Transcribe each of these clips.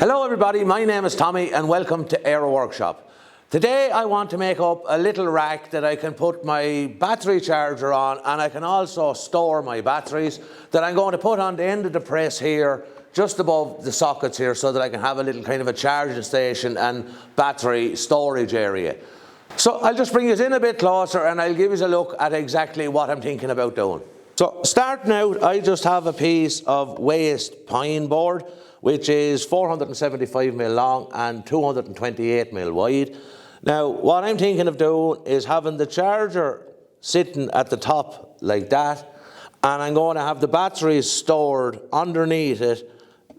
Hello everybody, my name is Tommy and welcome to Aero Workshop. Today I want to make up a little rack that I can put my battery charger on, and I can also store my batteries that I'm going to put on the end of the press here just above the sockets here, so that I can have a little kind of a charging station and battery storage area. So I'll just bring you in a bit closer and I'll give you a look at exactly what I'm thinking about doing. So starting out, I just have a piece of waste pine board which is 475mm long and 228mm wide. Now what I'm thinking of doing is having the charger sitting at the top like that, and I'm going to have the batteries stored underneath it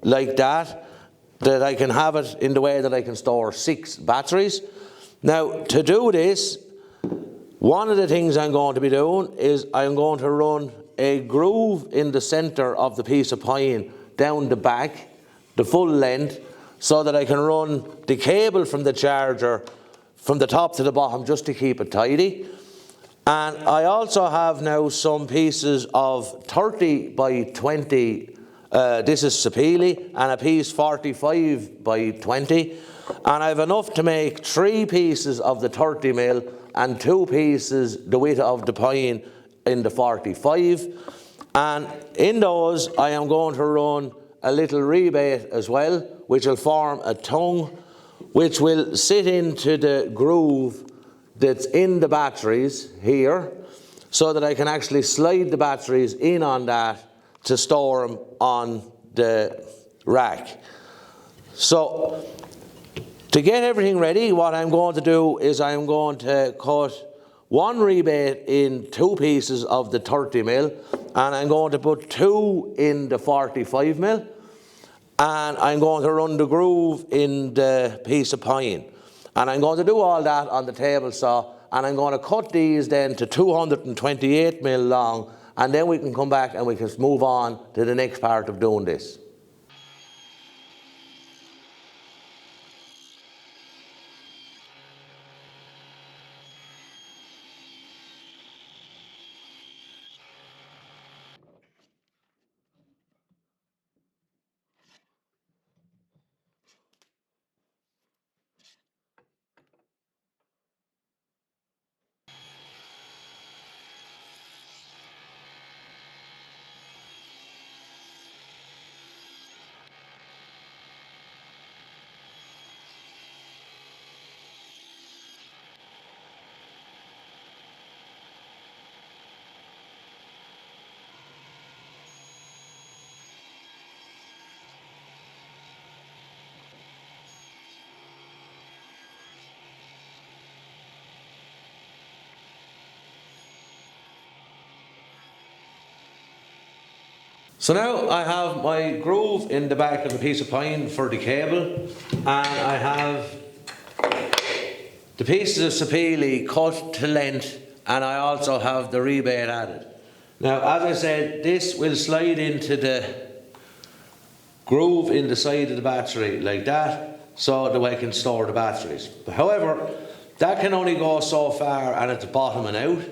like that I can have it in the way that I can store 6 batteries. Now to do this, one of the things I'm going to be doing is I'm going to run a groove in the center of the piece of pine down the back, the full length, so that I can run the cable from the charger from the top to the bottom just to keep it tidy. And I also have now some pieces of 30 by 20, this is sapele, and a piece 45 by 20. And I have enough to make 3 pieces of the 30mm and 2 pieces the width of the pine in the 45. And in those I am going to run a little rebate as well, which will form a tongue which will sit into the groove that's in the batteries here, so that I can actually slide the batteries in on that to store them on the rack. So to get everything ready, what I'm going to do is I'm going to cut 1 rebate in 2 pieces of the 30mm, and I'm going to put 2 in the 45mm, and I'm going to run the groove in the piece of pine. And I'm going to do all that on the table saw, and I'm going to cut these then to 228mm long, and then we can come back and we can move on to the next part of doing this. So now I have my groove in the back of the piece of pine for the cable, and I have the pieces of sapele cut to length, and I also have the rebate added. Now as I said, this will slide into the groove in the side of the battery like that, so that I can store the batteries. However, that can only go so far and it's bottoming out.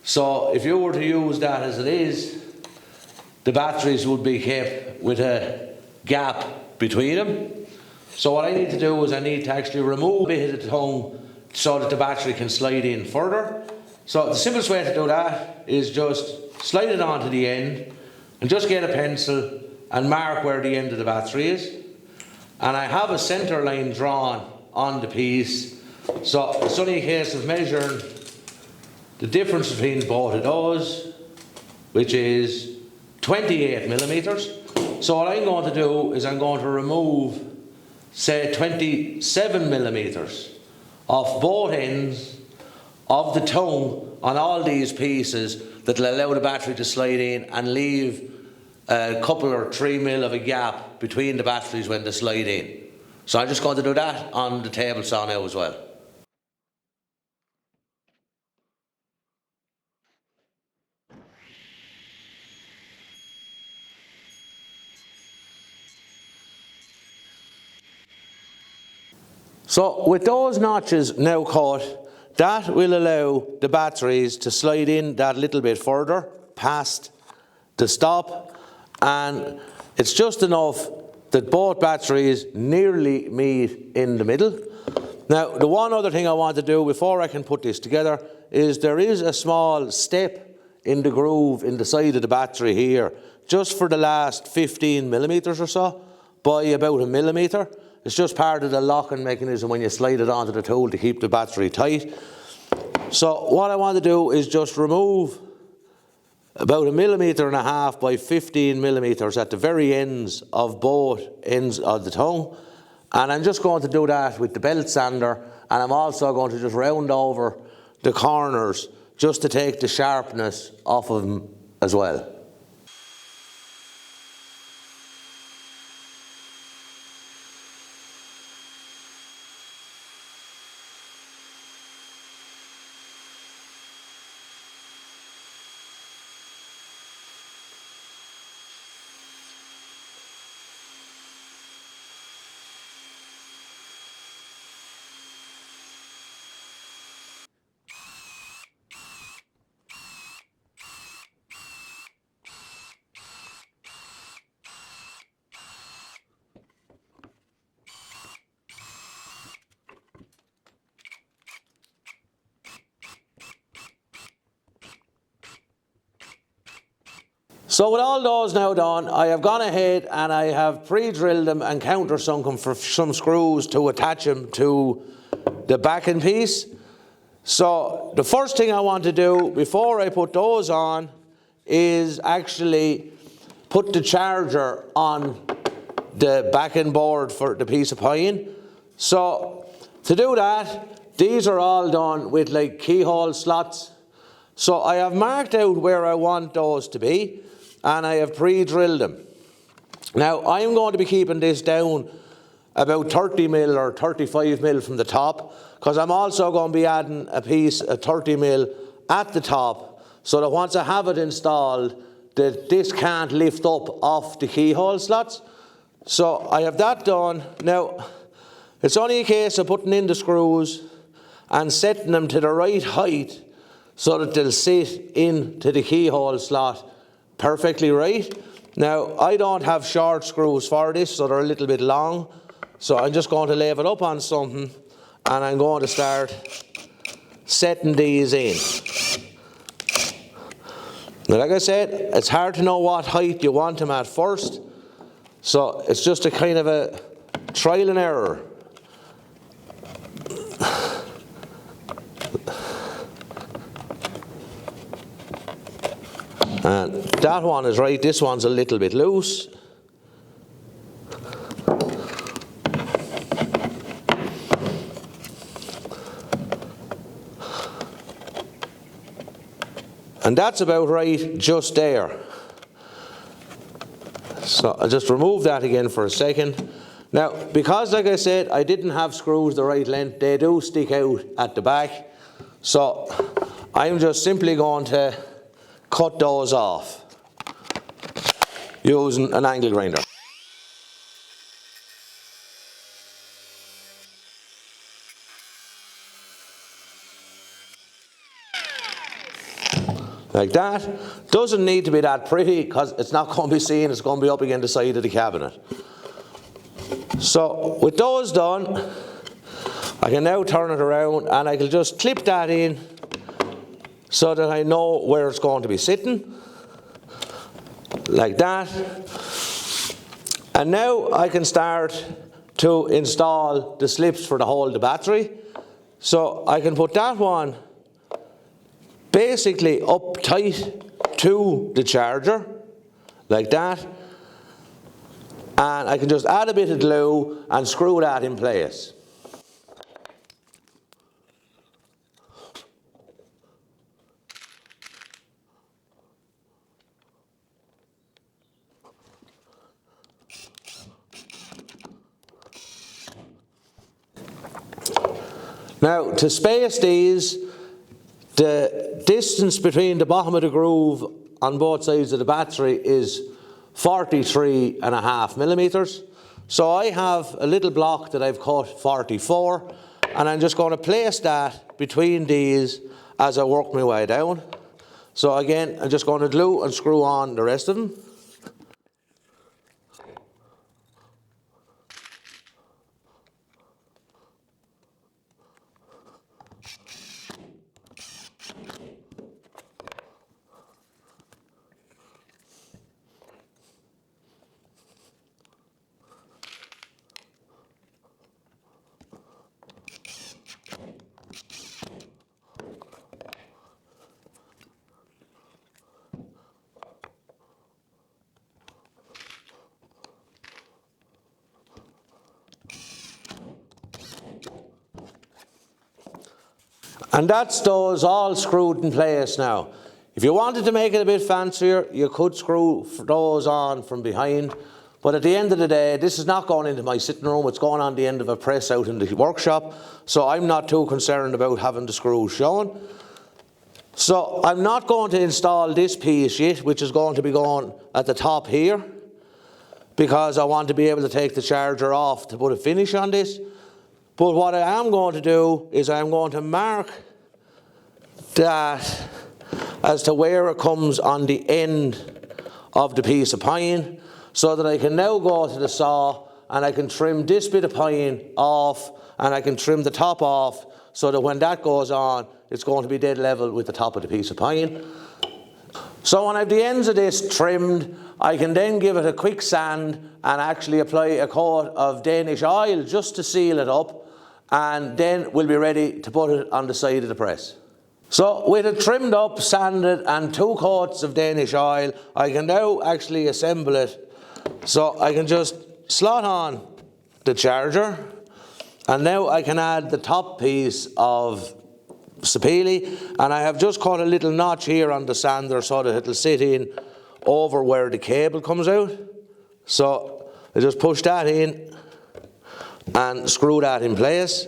So if you were to use that as it is, the batteries would be kept with a gap between them. So what I need to do is I need to actually remove a bit of the tongue so that the battery can slide in further. So the simplest way to do that is just slide it onto the end and just get a pencil and mark where the end of the battery is. And I have a centre line drawn on the piece, so it's only a case of measuring the difference between both of those, which is 28mm. So what I'm going to do is I'm going to remove, say, 27mm off both ends of the tongue on all these pieces that will allow the battery to slide in and leave a couple or 3mm of a gap between the batteries when they slide in. So I'm just going to do that on the table saw now as well. So with those notches now cut, that will allow the batteries to slide in that little bit further past the stop, and it's just enough that both batteries nearly meet in the middle. Now, the one other thing I want to do before I can put this together is there is a small step in the groove in the side of the battery here, just for the last 15 millimeters or so, by about a millimeter. It's just part of the locking mechanism when you slide it onto the tool to keep the battery tight. So what I want to do is just remove about 1.5 millimeters by 15 millimeters at the very ends of both ends of the tongue. And I'm just going to do that with the belt sander, and I'm also going to just round over the corners just to take the sharpness off of them as well. So with all those now done, I have gone ahead and I have pre-drilled them and countersunk them for some screws to attach them to the backing piece. So the first thing I want to do before I put those on is actually put the charger on the backing board for the piece of pine. So to do that, these are all done with like keyhole slots. So I have marked out where I want those to be, and I have pre-drilled them. Now I'm going to be keeping this down about 30 mil or 35 mil from the top, because I'm also going to be adding a piece of 30 mil at the top, so that once I have it installed, that this can't lift up off the keyhole slots. So I have that done. Now it's only a case of putting in the screws and setting them to the right height so that they'll sit into the keyhole slot perfectly right. Now I don't have short screws for this, so they're a little bit long. So I'm just going to lay it up on something, and I'm going to start setting these in. Now like I said, it's hard to know what height you want them at first. So it's just a kind of a trial and error. And that one is right, this one's a little bit loose. And that's about right just there. So I'll just remove that again for a second. Now, because like I said, I didn't have screws the right length, they do stick out at the back. So I'm just simply going to cut those off using an angle grinder. Like that. Doesn't need to be that pretty, because it's not going to be seen, it's going to be up against the side of the cabinet. So with those done, I can now turn it around and I can just clip that in so that I know where it's going to be sitting, like that. And now I can start to install the slips for the whole of the battery. So I can put that one basically up tight to the charger, like that. And I can just add a bit of glue and screw that in place. Now, to space these, the distance between the bottom of the groove on both sides of the battery is 43.5 millimeters. So I have a little block that I've cut 44, and I'm just going to place that between these as I work my way down. So again, I'm just going to glue and screw on the rest of them. And that's those all screwed in place now. If you wanted to make it a bit fancier, you could screw those on from behind. But at the end of the day, this is not going into my sitting room, it's going on the end of a press out in the workshop. So I'm not too concerned about having the screws showing. So I'm not going to install this piece yet, which is going to be going at the top here, because I want to be able to take the charger off to put a finish on this. But what I am going to do is I'm going to mark that as to where it comes on the end of the piece of pine, so that I can now go to the saw and I can trim this bit of pine off, and I can trim the top off, so that when that goes on, it's going to be dead level with the top of the piece of pine. So when I have the ends of this trimmed, I can then give it a quick sand and actually apply a coat of Danish oil just to seal it up, and then we'll be ready to put it on the side of the press. So with it trimmed up, sanded, and 2 coats of Danish oil, I can now actually assemble it. So I can just slot on the charger, and now I can add the top piece of sapele, and I have just cut a little notch here on the sander so that it'll sit in over where the cable comes out. So I just push that in and screw that in place.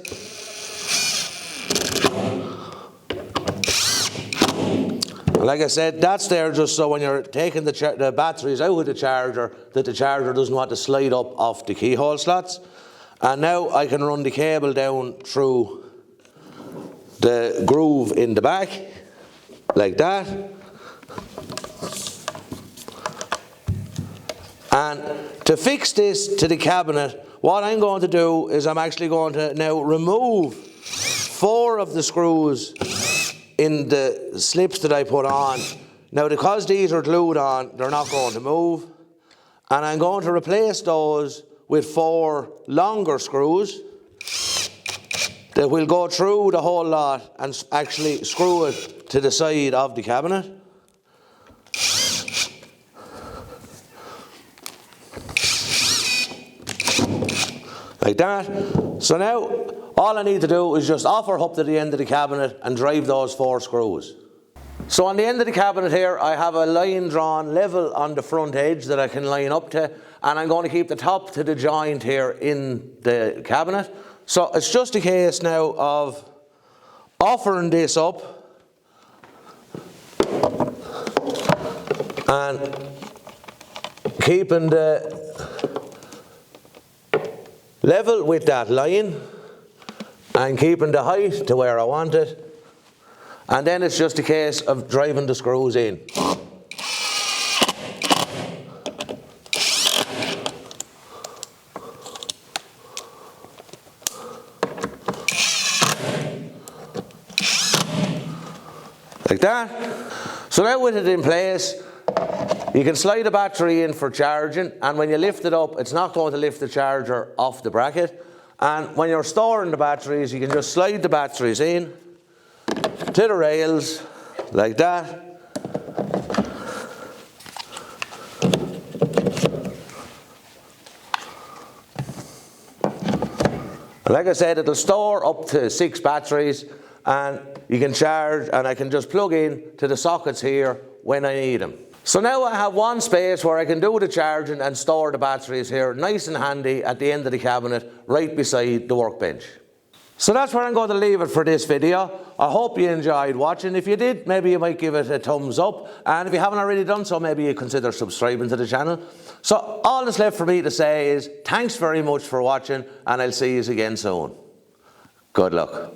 Like I said, that's there just so when you're taking the batteries out of the charger, that the charger doesn't want to slide up off the keyhole slots. And now I can run the cable down through the groove in the back, like that. And to fix this to the cabinet, what I'm going to do is I'm actually going to now remove 4 of the screws in the slips that I put on. Now, because these are glued on, they're not going to move. And I'm going to replace those with 4 longer screws that will go through the whole lot and actually screw it to the side of the cabinet. Like that. So now, all I need to do is just offer up to the end of the cabinet and drive those 4 screws. So on the end of the cabinet here, I have a line drawn level on the front edge that I can line up to, and I'm going to keep the top to the joint here in the cabinet. So it's just a case now of offering this up and keeping the level with that line and keeping the height to where I want it, and then it's just a case of driving the screws in. Like that. So now with it in place, you can slide the battery in for charging, and when you lift it up, it's not going to lift the charger off the bracket. And when you're storing the batteries, you can just slide the batteries in to the rails, like that. And like I said, it'll store up to 6 batteries, and you can charge, and I can just plug in to the sockets here when I need them. So now I have one space where I can do the charging and store the batteries here, nice and handy at the end of the cabinet, right beside the workbench. So that's where I'm going to leave it for this video. I hope you enjoyed watching. If you did, maybe you might give it a thumbs up. And if you haven't already done so, maybe you consider subscribing to the channel. So all that's left for me to say is thanks very much for watching, and I'll see you again soon. Good luck.